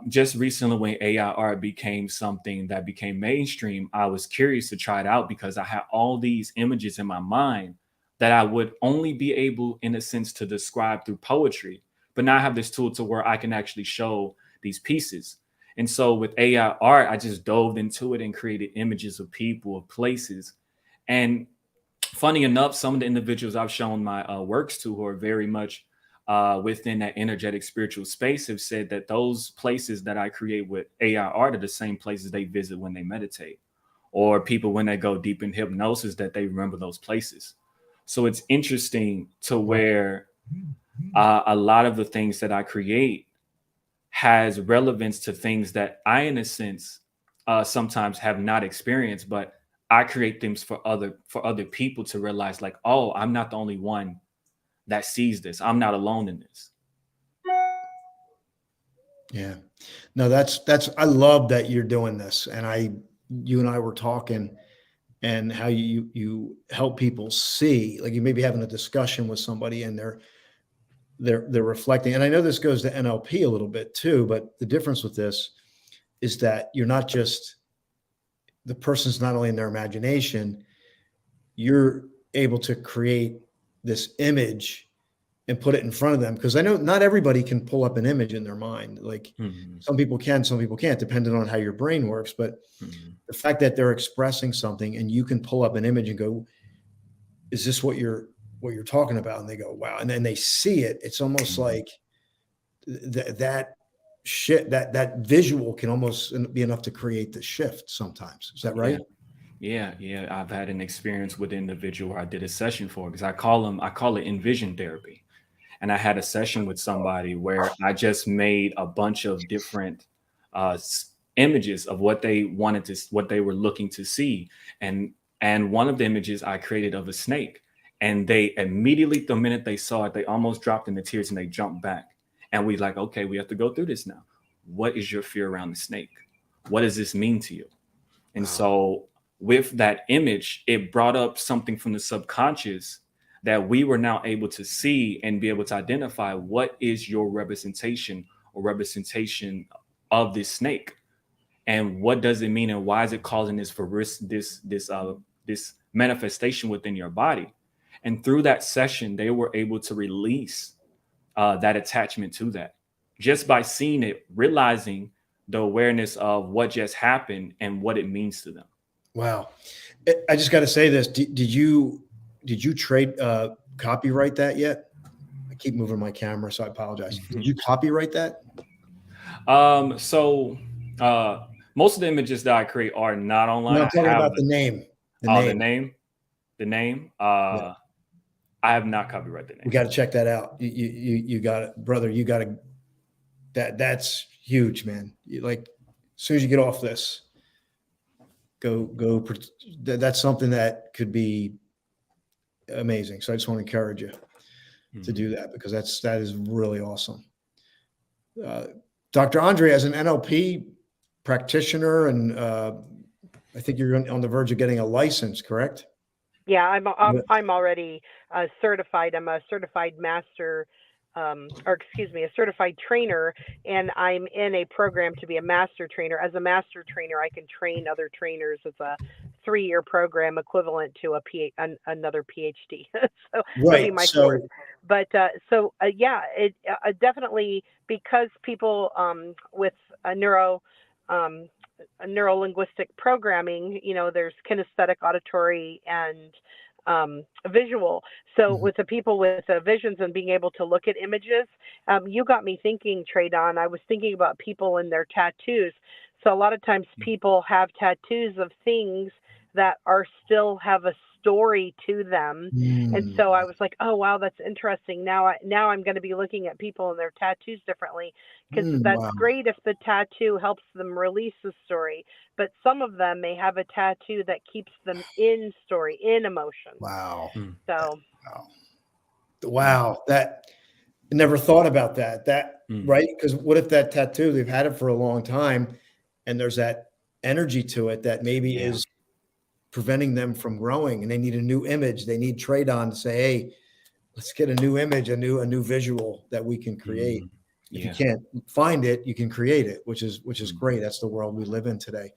Speaker 4: just recently, when AI art became something that became mainstream, I was curious to try it out, because I had all these images in my mind that I would only be able, in a sense, to describe through poetry. But now I have this tool to where I can actually show these pieces. And so with AI art, I just dove into it and created images of people, of places. And funny enough, some of the individuals I've shown my works to, who are very much within that energetic spiritual space, have said that those places that I create with AI art are the same places they visit when they meditate, or people when they go deep in hypnosis, that they remember those places. So it's interesting to where a lot of the things that I create has relevance to things that I, in a sense, sometimes have not experienced, but I create things for other people to realize, like, oh, I'm not the only one that sees this. I'm not alone in this.
Speaker 1: Yeah. No, that's I love that you're doing this. And you and I were talking, and how you help people see, like you may be having a discussion with somebody and they're reflecting. And I know this goes to NLP a little bit too, but the difference with this is that you're not just, the person's not only in their imagination, you're able to create this image and put it in front of them. Because I know not everybody can pull up an image in their mind. Like some people can, some people can't, depending on how your brain works. But the fact that they're expressing something and you can pull up an image and go, is this what you're talking about? And they go, wow. And then they see it. It's almost like that visual can almost be enough to create the shift sometimes. Is that right?
Speaker 4: Yeah. I've had an experience with an individual where I did a session for, because I call it envision therapy. And I had a session with somebody where I just made a bunch of different images of what they were looking to see. And one of the images I created of a snake, and they immediately, the minute they saw it, they almost dropped into tears and they jumped back. And we like, okay, we have to go through this now. What is your fear around the snake? What does this mean to you? And so with that image, it brought up something from the subconscious that we were now able to see and be able to identify what is your representation of this snake, and what does it mean, and why is it causing this manifestation within your body. And through that session, they were able to release that attachment to that, just by seeing it, realizing the awareness of what just happened and what it means to them.
Speaker 1: Wow. I just got to say this. Did you trade copyright that yet? I keep moving my camera, so I apologize. Did you copyright that?
Speaker 4: So most of the images that I create are not online.
Speaker 1: No, I'm talking about the name.
Speaker 4: The name. I have not copyrighted the name.
Speaker 1: We got to check that out. You got it, brother. You got to. That's huge, man. Like, as soon as you get off this, go. That's something that could be amazing. So I just want to encourage you to do that, because that is really awesome. Dr. Andre, as an NLP practitioner, and I think you're on the verge of getting a license, correct?
Speaker 2: Yeah, I'm already certified. I'm a certified master, a certified trainer, and I'm in a program to be a master trainer. As a master trainer, I can train other trainers. It's a 3-year program equivalent to another PhD. So that'll be my course. But it definitely, because people with a neuro-linguistic programming, there's kinesthetic, auditory, and visual. So with the people with visions and being able to look at images, you got me thinking, Traydon. I was thinking about people and their tattoos. So a lot of times people have tattoos of things that still have a story to them. And so I was like, oh, wow, that's interesting. Now I'm going to be looking at people and their tattoos differently, because that's great if the tattoo helps them release the story. But some of them may have a tattoo that keeps them in story, in emotion.
Speaker 1: Wow.
Speaker 2: So.
Speaker 1: Wow. That, I never thought about that. Right? Because what if that tattoo, they've had it for a long time, and there's that energy to it that maybe is preventing them from growing, and they need a new image. They need Traydon to say, hey, let's get a new image, a new visual that we can create. If you can't find it, you can create it, which is great. That's the world we live in today.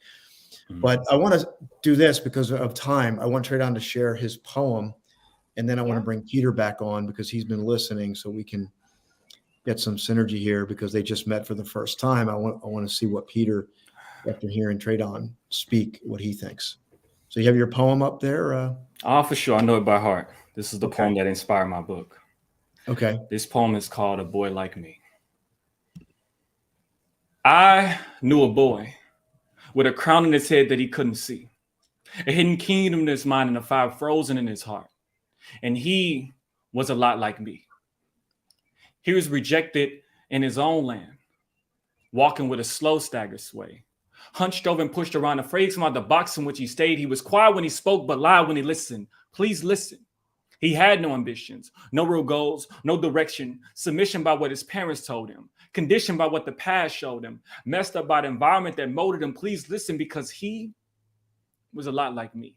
Speaker 1: But I want to do this because of time. I want Traydon to share his poem, and then I want to bring Peter back on, because he's been listening, so we can get some synergy here, because they just met for the first time. I want to see what Peter, after hearing Traydon speak, what he thinks. So you have your poem up there?
Speaker 4: For sure. I know it by heart. This is the poem that inspired my book. Okay. This poem is called A Boy Like Me. I knew a boy with a crown in his head that he couldn't see, a hidden kingdom in his mind and a fire frozen in his heart. And he was a lot like me. He was rejected in his own land, walking with a slow stagger sway, hunched over and pushed around, afraid from out the box in which he stayed. He was quiet when he spoke, but loud when he listened. Please listen. He had no ambitions, no real goals, no direction, submission by what his parents told him, conditioned by what the past showed him, messed up by the environment that molded him. Please listen, because he was a lot like me.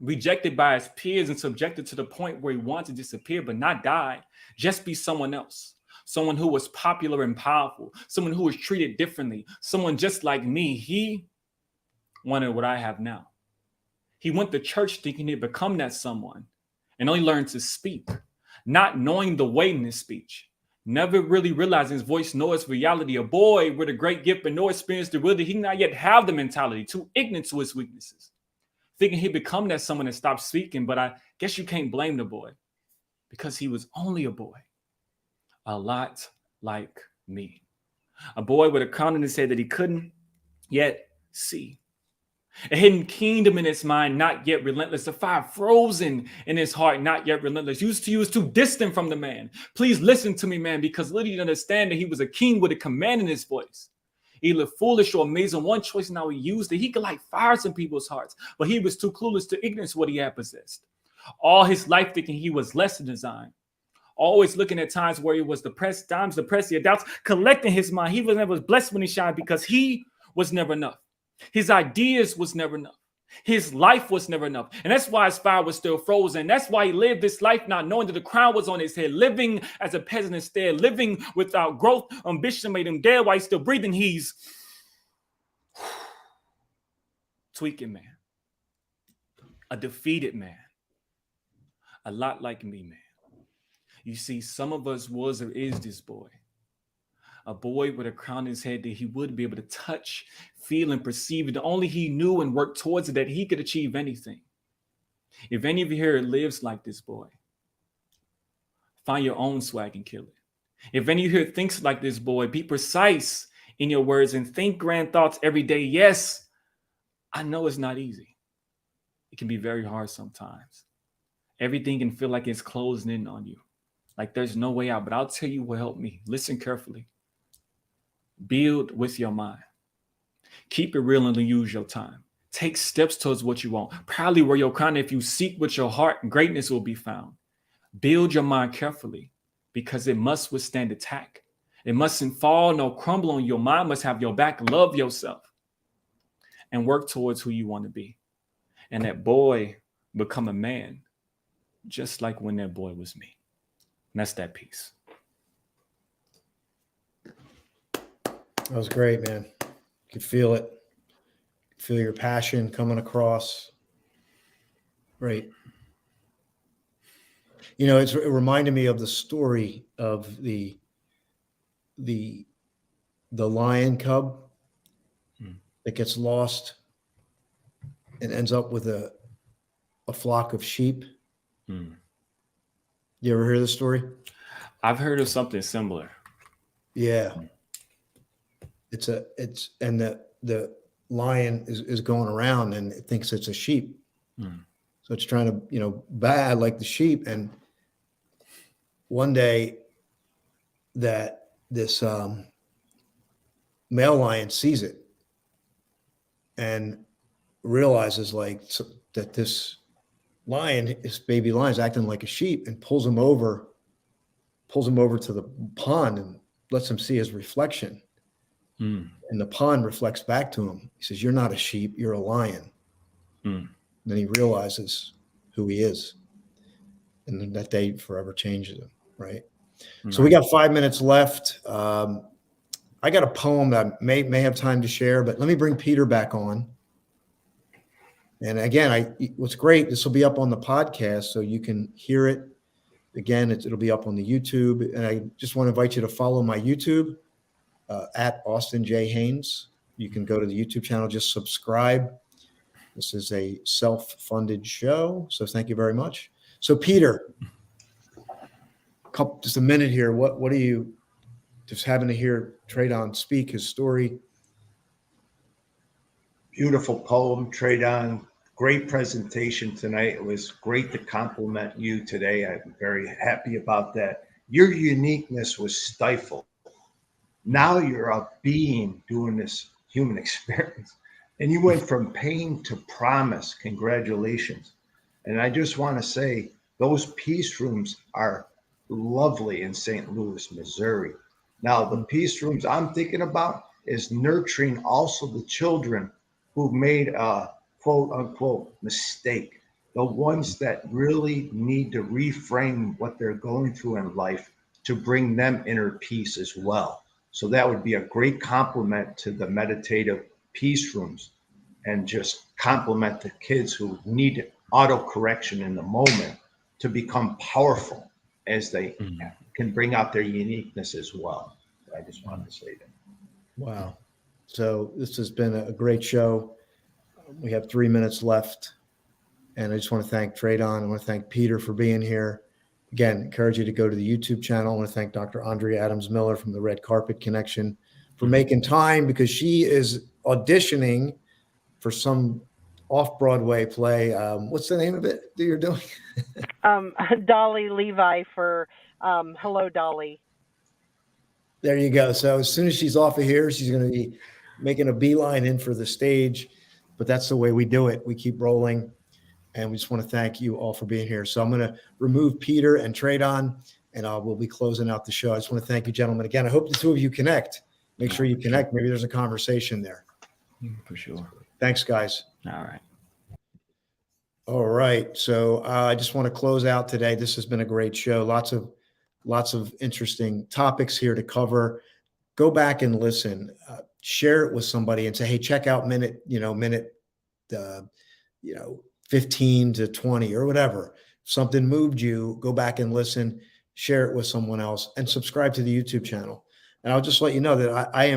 Speaker 4: Rejected by his peers and subjected to the point where he wanted to disappear, but not die, just be someone else. Someone who was popular and powerful, someone who was treated differently, someone just like me. He wanted what I have now. He went to church thinking he'd become that someone, and only learned to speak not knowing the weight in his speech, never really realizing his voice nor its reality. A boy with a great gift but no experience to really, he not yet have the mentality, too ignorant to his weaknesses. Thinking he'd become that someone and stop speaking, but I guess you can't blame the boy because he was only a boy, a lot like me. A boy with a crown in his head that he couldn't yet see. A hidden kingdom in his mind, not yet relentless. A fire frozen in his heart, not yet relentless. Used to you is too distant from the man. Please listen to me, man, because little you understand that he was a king with a command in his voice. Either foolish or amazing, one choice now he used it. He could light fires in people's hearts, but he was too clueless to ignorance what he had possessed. All his life thinking he was less than design. Always looking at times where he was depressed, times depressed, he had doubts, collecting his mind. He was never blessed when he shined because he was never enough. His ideas was never enough. His life was never enough. And that's why his fire was still frozen. That's why he lived this life not knowing that the crown was on his head, living as a peasant instead, living without growth. Ambition made him dead while he's still breathing. He's tweaking, man. A defeated man. A lot like me, man. You see, some of us was or is this boy. A boy with a crown in his head that he would be able to touch, feel, and perceive it. Only he knew and worked towards it that he could achieve anything. If any of you here lives like this boy, find your own swag and kill it. If any of you here thinks like this boy, be precise in your words and think grand thoughts every day. Yes, I know it's not easy. It can be very hard sometimes. Everything can feel like it's closing in on you. Like there's no way out, but I'll tell you what helped me. Listen carefully. Build with your mind. Keep it real and use your time. Take steps towards what you want. Proudly wear your crown. If you seek with your heart, greatness will be found. Build your mind carefully because it must withstand attack. It mustn't fall nor crumble on your mind. Must have your back. Love yourself and work towards who you want to be. And that boy become a man just like when that boy was me. And that's that piece.
Speaker 1: That was great, man. You could feel it. Feel your passion coming across. Great. You know, it reminded me of the story of the lion cub that gets lost and ends up with a flock of sheep. You ever hear the story?
Speaker 4: I've heard of something similar.
Speaker 1: Yeah. And the lion is going around and it thinks it's a sheep. So it's trying to, bad like the sheep. And one day that this male lion sees it and realizes that this baby lion is acting like a sheep and pulls him over to the pond and lets him see his reflection. And the pond reflects back to him. He says, "You're not a sheep, you're a lion." Then he realizes who he is. And then that day forever changes him, right? So we got 5 minutes left. I got a poem that I may have time to share, but let me bring Peter back on. And again, what's great, this will be up on the podcast so you can hear it. Again, it'll be up on the YouTube. And I just want to invite you to follow my YouTube at Austin J. Haines. You can go to the YouTube channel, just subscribe. This is a self-funded show. So thank you very much. So Peter, just a minute here. What are you just having to hear Tradon speak his story?
Speaker 3: Beautiful poem, Tradon. Great presentation tonight. It was great to compliment you today. I'm very happy about that. Your uniqueness was stifled. Now you're a being doing this human experience. And you went from pain to promise. Congratulations. And I just want to say, those peace rooms are lovely in St. Louis, Missouri. Now, the peace rooms I'm thinking about is nurturing also the children who made a quote unquote mistake, the ones that really need to reframe what they're going through in life to bring them inner peace as well. So that would be a great compliment to the meditative peace rooms, and just compliment the kids who need auto correction in the moment to become powerful. as they can bring out their uniqueness as well. I just wanted to say that.
Speaker 1: Wow. So this has been a great show. We have 3 minutes left. And I just want to thank Tradon. I want to thank Peter for being here. Again, encourage you to go to the YouTube channel. I want to thank Dr. Andrea Adams-Miller from the Red Carpet Connection for making time, because she is auditioning for some off-Broadway play. What's the name of it that you're doing?
Speaker 2: Dolly Levi for Hello, Dolly.
Speaker 1: There you go. So as soon as she's off of here, she's going to be making a beeline in for the stage. But that's the way we do it. We keep rolling. And we just want to thank you all for being here. So I'm going to remove Peter and Tradon, and we'll be closing out the show. I just want to thank you, gentlemen. Again, I hope the two of you connect. Make sure you connect. Maybe there's a conversation there.
Speaker 4: For sure.
Speaker 1: Thanks, guys.
Speaker 4: All right.
Speaker 1: All right. So I just want to close out today. This has been a great show. Lots of interesting topics here to cover. Go back and listen. Share it with somebody and say, hey, check out minute 15 to 20 or whatever. If something moved you, go back and listen, share it with someone else, and subscribe to the YouTube channel. And I'll just let you know that I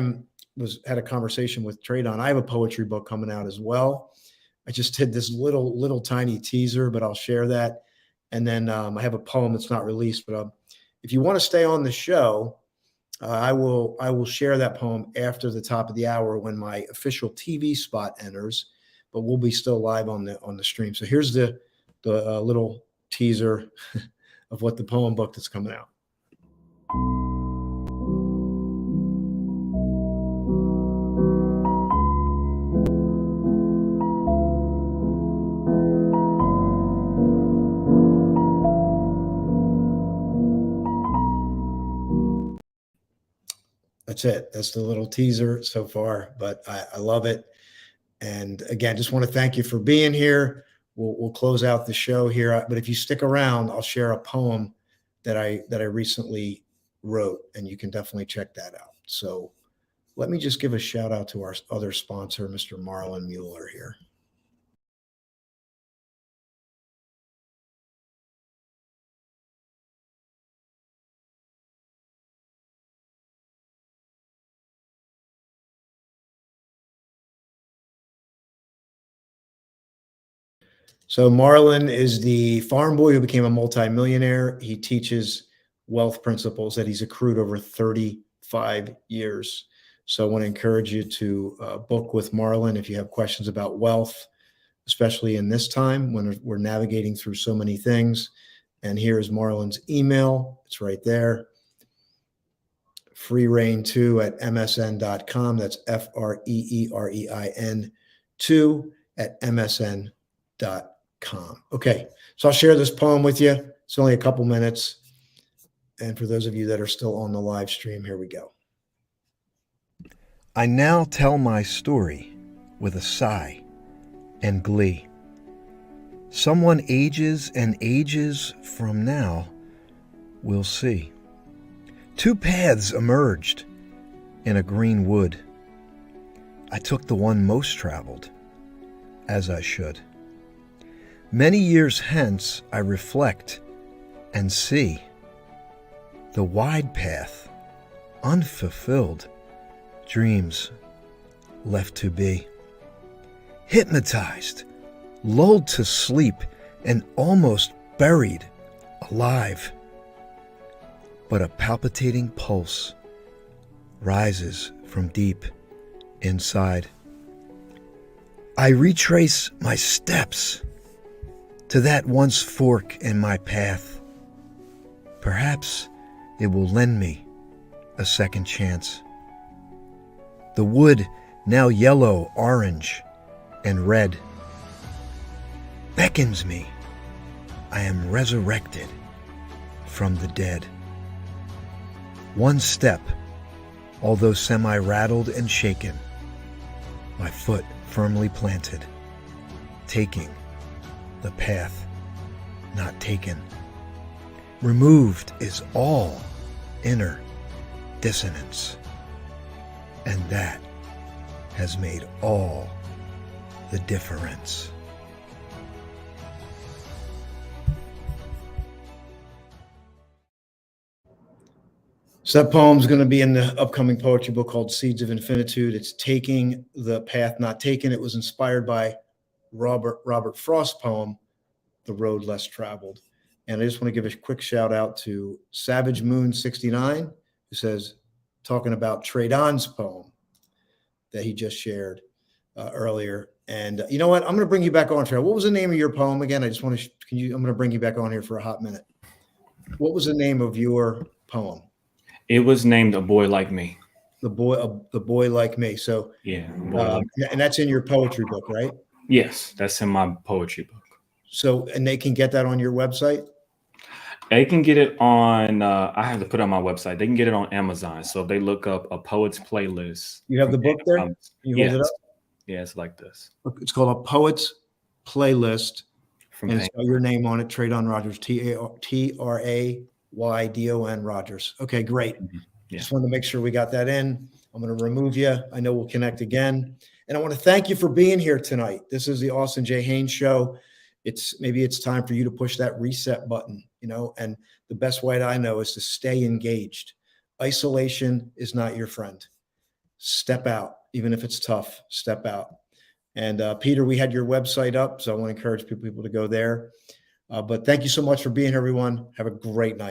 Speaker 1: had a conversation with Tradon. I have a poetry book coming out as well. I just did this little tiny teaser, but I'll share that. And then I have a poem that's not released, but if you want to stay on the show, I will share that poem after the top of the hour when my official TV spot enters. But we'll be still live on the stream. So here's the little teaser of what the poem book that's coming out. That's it. That's the little teaser so far, but I love it. And again, just want to thank you for being here. We'll close out the show here. But if you stick around, I'll share a poem that I recently wrote, and you can definitely check that out. So let me just give a shout out to our other sponsor, Mr. Marlon Mueller here. So Marlon is the farm boy who became a multimillionaire. He teaches wealth principles that he's accrued over 35 years. So I want to encourage you to book with Marlon if you have questions about wealth, especially in this time when we're navigating through so many things. And here's Marlon's email. It's right there. freereign2@msn.com. That's FREEREIN 2@msn.com. Okay, so I'll share this poem with you. It's only a couple minutes. And for those of you that are still on the live stream, here we go.
Speaker 5: I now tell my story with a sigh and glee. Someone ages and ages from now will see. Two paths emerged in a green wood. I took the one most traveled, as I should. Many years hence I reflect and see the wide path, unfulfilled, dreams left to be. Hypnotized, lulled to sleep, and almost buried alive. But a palpitating pulse rises from deep inside. I retrace my steps to that once fork in my path. Perhaps it will lend me a second chance. The wood, now yellow, orange, and red, beckons me. I am resurrected from the dead. One step, although semi-rattled and shaken, my foot firmly planted, taking the path not taken. Removed is all inner dissonance, and that has made all the difference.
Speaker 1: So that poem's going to be in the upcoming poetry book called Seeds of Infinitude. It's Taking the Path Not Taken. It was inspired by Robert Frost's poem, The Road Less Traveled. And I just want to give a quick shout out to Savage Moon 69, who says, talking about Tradon's poem that he just shared earlier. And you know what? I'm going to bring you back on, Trey. What was the name of your poem again? I just want to, I'm going to bring you back on here for a hot minute. What was the name of your poem?
Speaker 4: It was named A Boy Like Me.
Speaker 1: The boy like me. So
Speaker 4: Yeah. Like
Speaker 1: and that's in your poetry book, right?
Speaker 4: yes, that's in my poetry book.
Speaker 1: So, and they can get that on your website?
Speaker 4: They can get it on, I have to put it on my website. They can get it on Amazon. So if they look up A Poet's Playlist.
Speaker 1: You have the book there? You hold it
Speaker 4: yes.
Speaker 1: up?
Speaker 4: Yeah, it's like this.
Speaker 1: It's called A Poet's Playlist.
Speaker 4: From
Speaker 1: And it's
Speaker 4: Haines.
Speaker 1: got your name on it, Tradon Rogers, Traydon Rogers. Okay, great.
Speaker 4: Yeah.
Speaker 1: Just wanted to make sure we got that in. I'm going to remove you. I know we'll connect again. And I want to thank you for being here tonight. This is the Austin J. Haines Show. Maybe it's time for you to push that reset button, and the best way I know is to stay engaged. Isolation is not your friend. Step out, even if it's tough, step out. And Peter, we had your website up, so I want to encourage people to go there. But thank you so much for being here, everyone. Have a great night.